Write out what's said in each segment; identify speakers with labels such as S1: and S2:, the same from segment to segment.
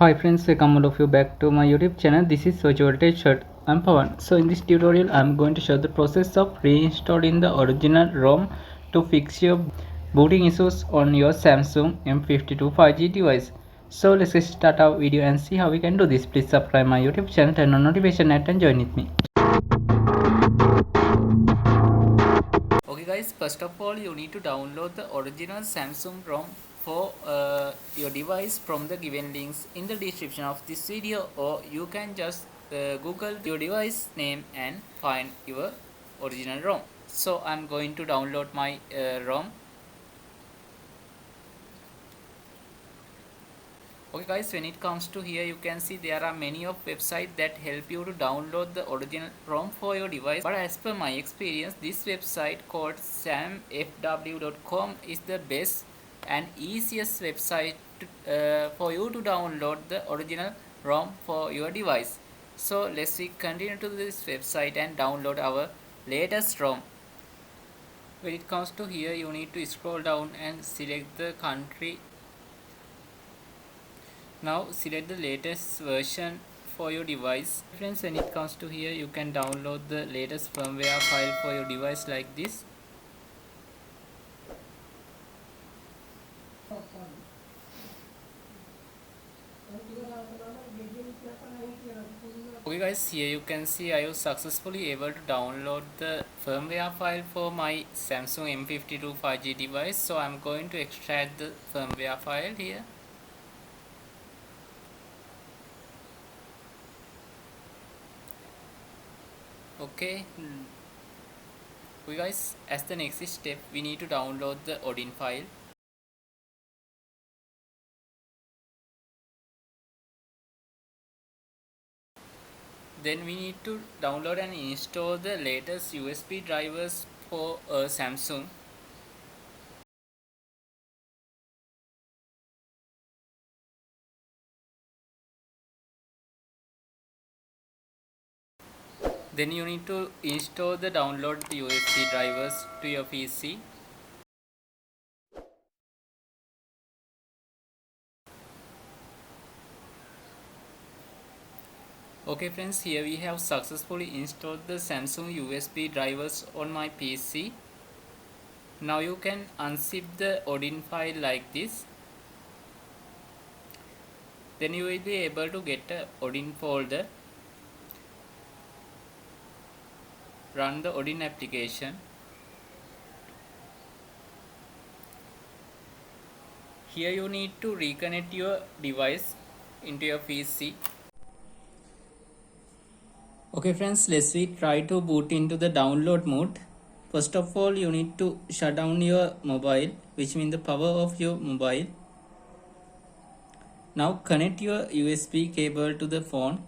S1: Hi friends, welcome all of you back to my YouTube channel. This is Virtual Tech Shirt. I'm Pawan. So in this tutorial, I'm going to show the process of reinstalling the original ROM to fix your booting issues on your Samsung M52 5G device. So let's get start our video and see how we can do this. Please subscribe my YouTube channel, turn on notification and join with me. Okay guys, first of all you need to download the original Samsung ROM for your device from the given links in the description of this video, or you can just Google your device name and find your original ROM. So I'm going to download my ROM. Okay guys, when it comes to here, you can see there are many of websites that help you to download the original ROM for your device, but as per my experience, this website called mfw.com is the best and easiest website for you to download the original ROM for your device. So let's continue to this website and download our latest ROM. When it comes to here, you need to scroll down and select the country. Now select the latest version for your device. Friends, when it comes to here, you can download the latest firmware file for your device like this. Okay guys, here you can see I was successfully able to download the firmware file for my Samsung M52 5G device. So I'm going to extract the firmware file here. Okay guys, as the next step we need to download the odin file. Then we need to download and install the latest USB drivers for Samsung. Then you need to install the download USB drivers to your PC. Okay friends, here we have successfully installed the Samsung USB drivers on my PC. Now you can unzip the odin file like this. Then you will be able to get a odin folder. Run the odin application. Here you need to reconnect your device into your PC. Okay friends, let's try to boot into the download mode. First of all, you need to shut down your mobile, which means the power of your mobile. Now connect your USB cable to the phone.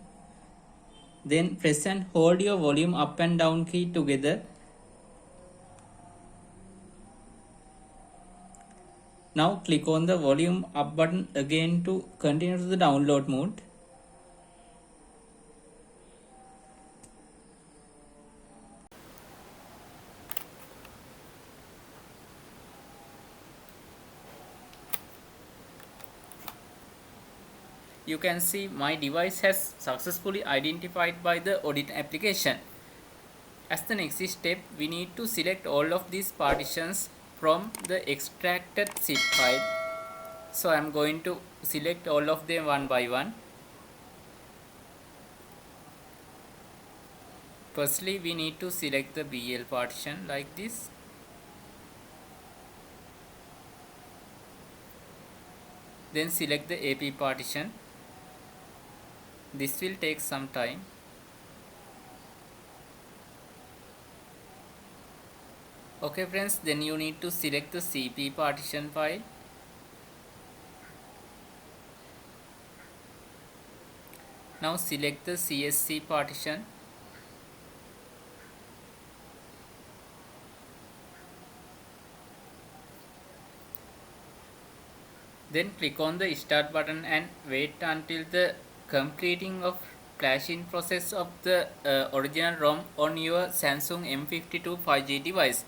S1: Then press and hold your volume up and down key together. Now click on the volume up button again to continue to the download mode. You can see my device has successfully identified by the odin application. As the next step, we need to select all of these partitions from the extracted zip file. So I am going to select all of them one by one. Firstly, we need to select the BL partition like this. Then select the AP partition. This will take some time. Okay friends, then you need to select the CP partition file. Now select the CSC partition. Then click on the start button and wait until the completing of flashing process of the original ROM on your Samsung M52 5G device.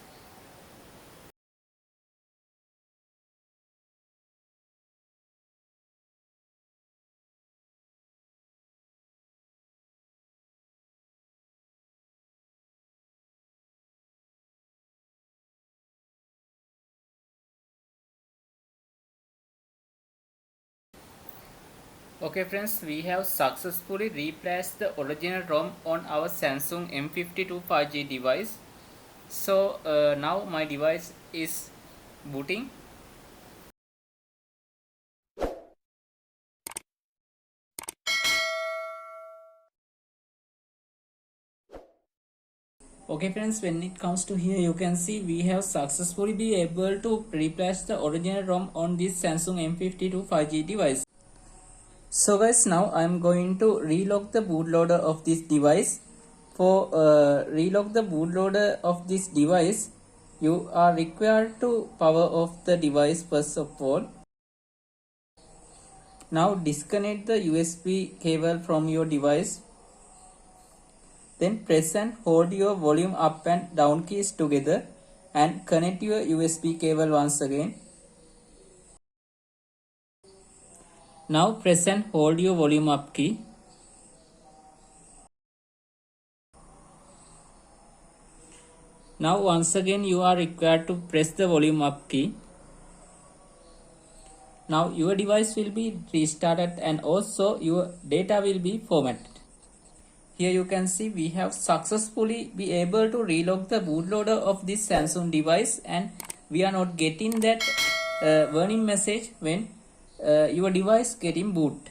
S1: Okay friends, we have successfully replaced the original ROM on our Samsung M52 5G device. So now my device is booting. Okay friends, when it comes to here, you can see we have successfully been able to replace the original ROM on this Samsung M52 5G device. So guys, now I am going to relock the bootloader of this device. For relock the bootloader of this device, you are required to power off the device first of all. Now disconnect the USB cable from your device. Then press and hold your volume up and down keys together and connect your USB cable once again. Now press and hold your volume up key. Now once again you are required to press the volume up key. Now your device will be restarted and also your data will be formatted. Here you can see we have successfully be able to relock the bootloader of this Samsung device, and we are not getting that warning message when your device getting boot.